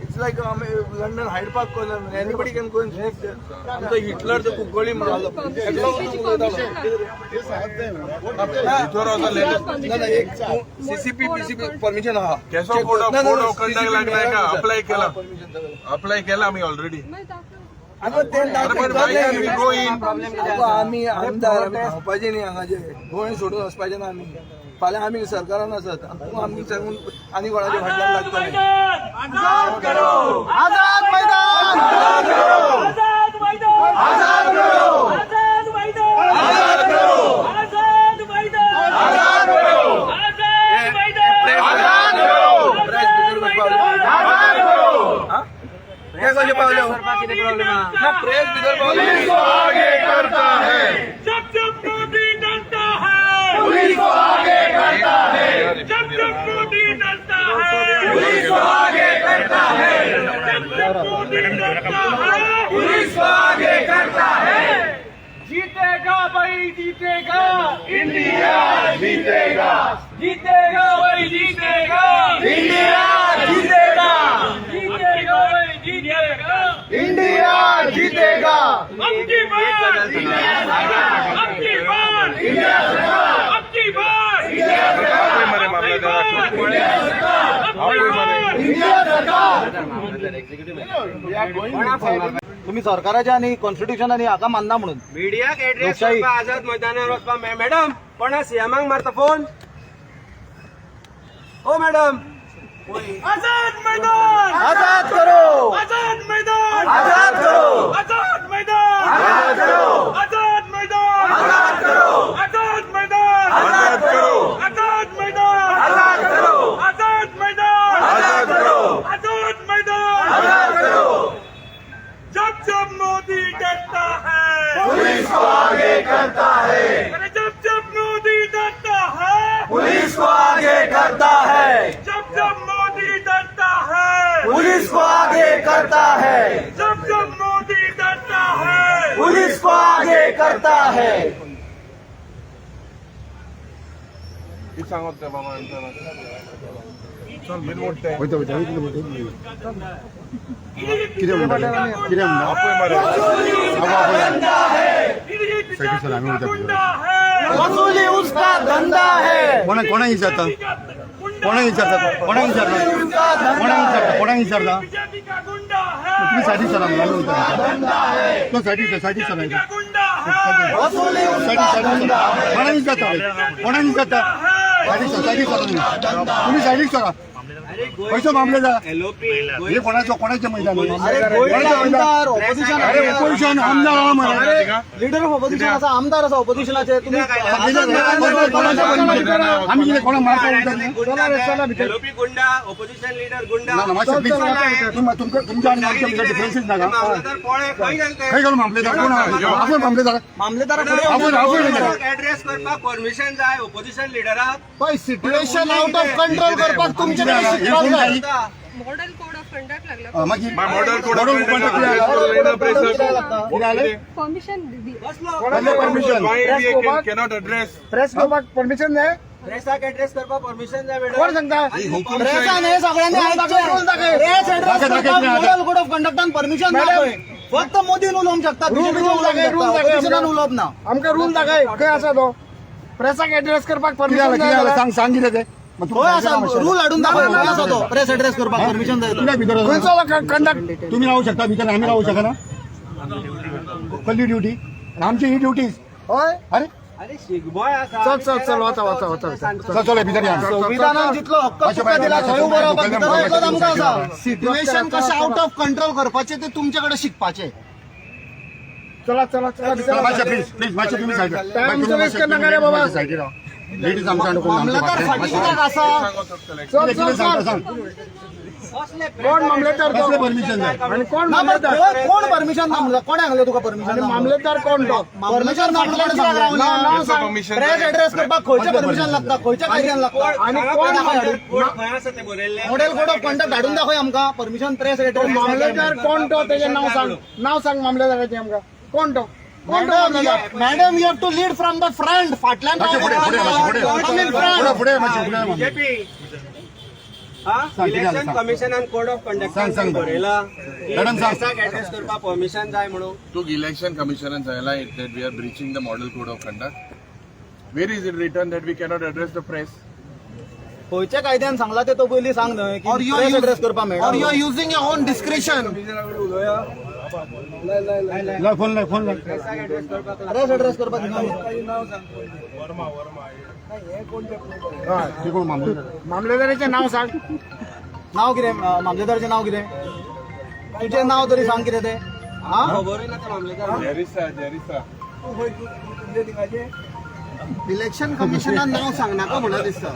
It's like London Hyde Park corner. Anybody can go and check there. The Hitler the कुगोली मिळालं. CCP permission हा. कैसा photo conduct लागलाय का? Apply केला आम्ही ऑलरेडी. आम्ही आमदार पाहिजे नाही हांगाचे गोंय सोडून वच पाहिजे ना आम्ही. फाल्यां आम्ही सरकारान आसत आम्ही सांगून आनी कोणाच्या फाटल्यान लागतले. आजाद करो आजाद मैदान आजाद करो आजाद मैदान आजाद करो आजाद मैदान आजाद करो आजाद मैदान आजाद करो आजाद मैदान आजाद करो आजाद करो. क्या कशे पावले ना प्रेस बिदर पुलिस को आगे करता है. जब जब मोदी डरता है पुलिस को आगे करता है. जब जब मोदी डरता है पुलिस को आगे करता है. जब जब मोदी डरता है पुलिस को आगे करता है. जीतेगा भाई जीतेगा इंडिया जीतेगा. जीतेगा भाई जीतेगा इंडिया जीतेगा. जीतेगा भाई जीतेगा इंडिया जीतेगा. अब की बार इंडिया सरकार. अब की बार इंडिया सरकार. अब की बार इंडिया सरकार. तुम्ही सरकाराच्या आणि कॉन्स्टिट्यूशन आणि हाका मानना म्हणून मीडियाक एड्रेस करपा आझाद मैदानार वचपा. मॅडम कोणा सीएमाक मारता फोन. ओ मॅडम आजाद मैदान आजाद करो आजाद मैदान आजाद करो आजाद मैदान आजाद करो आजाद मैदान आजाद करो आजाद मैदान आजाद करो आजाद मैदान आजाद करो आजाद मैदान आजाद करो आजाद मैदान आजाद करो. जब जब मोदी डरता है पुलिस को आगे करता है. अरे जब जब मोदी डरता है पुलिस को आगे करता है. जब जब मोदी डरता है पुलिस को आगे करता है. जब जब मोदी डरता है पुलिस को आगे करता है. सांगत बाबा वसूली उसका धंधा है. कोणा विचारता कोणा विचारता कोणा विचारता कोणा विचारता तुम्ही साठी चला तो साठी चलायचं वसूली उसका धंधा है. कोणा विचारता साठी चला तुम्ही साठी चला. पैसे मामले जा हे कोणाचं मैदान ऑपोजिशन आमदार लीडर ऑफ ऑपोजिशन असा आमदार असा ऑपोजिशनाचे तुम्ही आम्ही कोणा मारता गुंडा ऑपोजिशन लीडर गुंडा तुमच्या डिफरन्सेस नाका खंय गेलो मामलेदार कोण आपण मामलेदार ऍड्रेस करपाक परमिशन जाय ऑपोजिशन लिडराक. पळय सिच्युएशन आउट ऑफ कंट्रोल करपाक तुमच्याकडे मॉडल कोड ऑफ कंडक्ट लागला. मॉडल कोड ऑफ परमिशन दिली. परमिशन कॅनॉट एड्रेस प्रेस करपाक परमिशन जाय. प्रेसाक ऍड्रेस करपाक परमिशन जाय मॅडम. कोण सांगता प्रेसाने सगळ्यांनी प्रेस ऍड्रेस करपाक मॉडल कोड ऑफ कंडक्टान परमिशन दाखय. फक्त मोदीन उलोवंक शकता. ऑपोजिशनान उलोवप ना. आमकां रूल दाखय खंय आसा तो प्रेसाक एड्रेस करपाक परमिशन सांग कितें तें रूल हाडून दाखय. तो प्रेस ऍड्रेस करपाक परमिशन जाय. कंडक्ट तुम्ही राहू शकता भितर आम्ही राहू शकना. कसली ड्युटी आमची ही ड्युटीज होय. अरे अरे शिगमोय आसा. चल चल भितर या. संविधानान जितलो हक्क तुका दिला थंय उबो रावपाक इतलोच आमकां आसा. सिच्युएशन कशें आउट ऑफ कंट्रोल करपाचें ते तुमच्याकडे शिकपाचें. चला प्लीज मातशें तुम्ही सायडीर लेडीज आमच्या मामलेदार फाटी कित्याक आसा. कोण मामलेदार परमिशन जाय आणि कोण कोण परमिशन ना कोणे सांगले तुका परमिशन. मामलेदार कोण तो परमिशन प्रेस ऍड्रेस करपाक खंयचें परमिशन लागता खंयच्या कायद्यान लागता. आणि कोण मॉडेल कोड ऑफ कंडक्ट हाडून दाखय आमकां परमिशन प्रेस ऍड्रेस. मामलेदार कोण तो तेजें नाव सांग मामलेदाराचें आमकां कोण तो madam you have to lead from the front. फाटल्यान इलेक्शन कमिशनान कोड ऑफ कंडक्टान बरयला एड्रेस करपाक परमिशन जाय म्हणून. तू इलेक्शन कमिशनान सांगला that we are breaching the model code of conduct. Where is it written that we cannot address the press? खंयच्या कायद्यान सांगला ते तो पयलीं सांग न्हय की प्रेस एड्रेस करपाक मेळटा. Or you are using your own discretion. कमिशनराकडे उलोवया. फोन लाय प्रेस एड्रेस करपाक दिना. काही नाव सांग. हे कोणते ते कोण मामलेदार मामलेदाराचें नाव सांग. नाव कितें मामलेदाराचें नाव कितें? तुजें नाव तरी सांग कितें तें. हा खबरूय ना त्या मामलेदार. जेरिसा तू खंय तुमचे थिंगाचे इलेक्शन कमिशनान नाव सांगनाका म्हणून दिसता.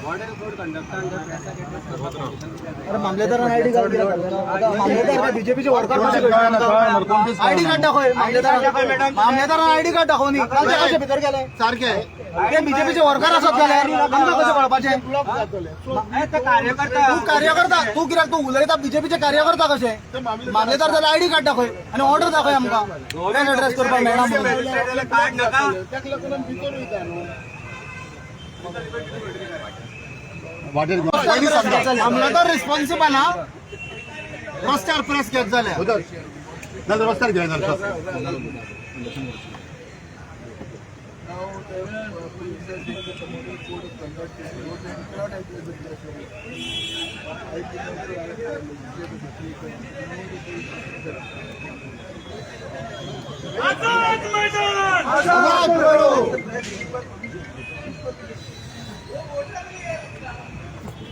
मॉडेल कोड कंडक्टान जर प्रेसाक एड्रेस करपाक अरे मामलेदारान आयडी कार्ड कित्याक काडलेना? मामलेदार बीजेपीचे वर्कर कशे कळटा? आयडी कार्ड दाखय. मामलेदारान आयडी कार्ड दाखोव न्ही. काल ते कशे भितर गेले? सारखे ते बीजेपीचे वर्कर आसत जाल्यार आमकां कशें कळपाचें? कार्यकर्ता तू कार्यकर्ता तू कित्याक तू उलयता बीजेपीचे कार्यकर्ता कशे? मामलेदार जाल्यार आयडी कार्ड दाखय आनी ऑर्डर दाखय आमकां. प्रेस एड्रेस करपाक मेळना म्हणून. कार्ड नाका. मामलेदार रिस्पॉन्सिबल हा. रस्त्यार प्रेस घेत जाल्यार रस्त्यार घ्यायला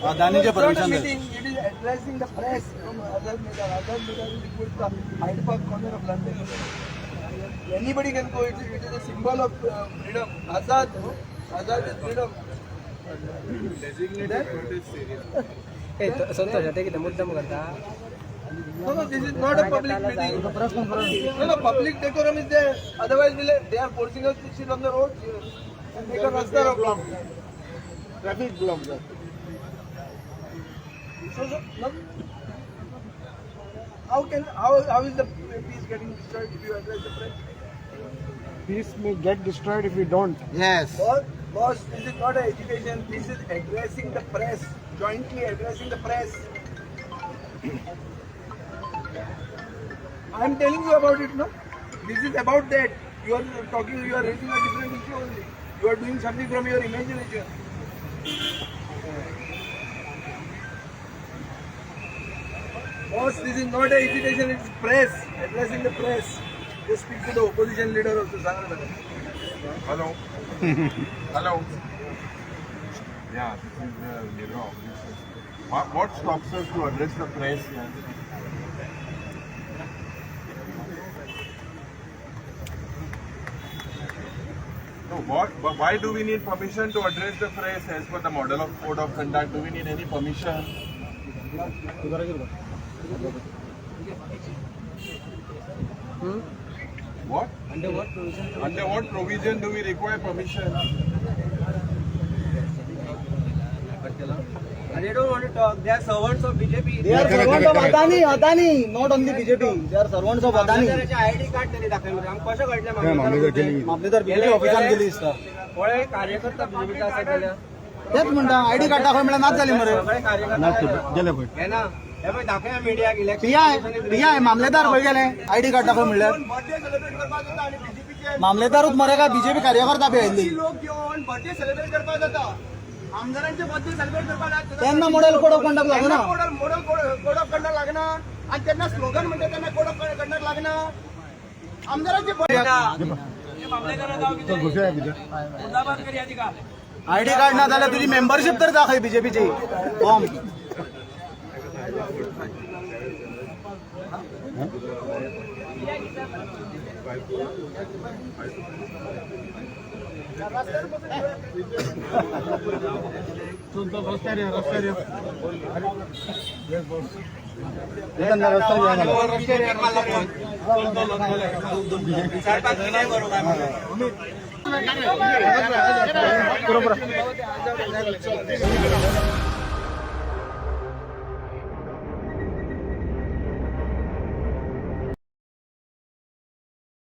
अदानीचे permission It is addressing the press from other media. Other media will request the Hyde Park corner of London. Anybody can go. It is a symbol of freedom. Azad is freedom. Santosh ते कितें मुद्दम करता. No, this is not a public meeting. No, public decorum is there. Otherwise, they are forcing us to sit on the road and make a rasta block. Traffic block. So, no. How is the peace getting destroyed if you address the press? Peace may get destroyed if we don't. Yes. Boss, this is not an education. This is addressing the press, jointly addressing the press. I am telling you about it, no? This is about that. You are talking, you are raising a different issue only. You are doing something from your imagination. Boss, this is not an education, it's press, addressing the press. Just speak to the opposition leader also, Sangra. Hello. Hello. Yeah, this is what stops us to address the press? No, why do we need permission to address the press as per the model of code of conduct? Do we need any permission? What? Under what provision? Under what provision do we require permission? They don't want to talk. They are servants of BJP. They are servants of Adani, not only BJP. They are servants of Adani. ID card तरी दाखवलं. आमकां कशें कळटलें मामलेदार BJP ऑफिसान गेली दिसता. पळय कार्यकर्ता बीजेपीचा आसा जाल्यार तेच म्हणटा आयडी कार्ड दाखय म्हळ्यार नाच जाली मरे. सगळे कार्यकर्ता गेले पळय हे ना हे पळय दाखया मिडियाक इलेक्शन पिया मामलेदार खंय गेले आयडी कार्ड दाखय म्हणल्यार. बर्थडे सेलिब्रेट करपाक जाता आणि बीजेपीचे मामलेदारूच मरे काय बीजेपी कार्यकर्ता बी आयिल्ली. लोक घेऊन बर्थडे सेलिब्रेट करपाक जाता. आमदारांचे बर्थडे सेलिब्रेट करपाक जाता. त्यांना मॉडेल कोड ऑफ कंडक्ट लागना. मॉडल कोड ऑफ कंडक्ट लागना आणि त्यांना स्लोगन म्हणते त्यांना कोड ऑफ कंडक्ट लागना. आमदारांचे आयडी कार्ड ना जाल्यार तुजी मेंबरशीप तर दाखय बीजेपीची फॉर्म. बरोबर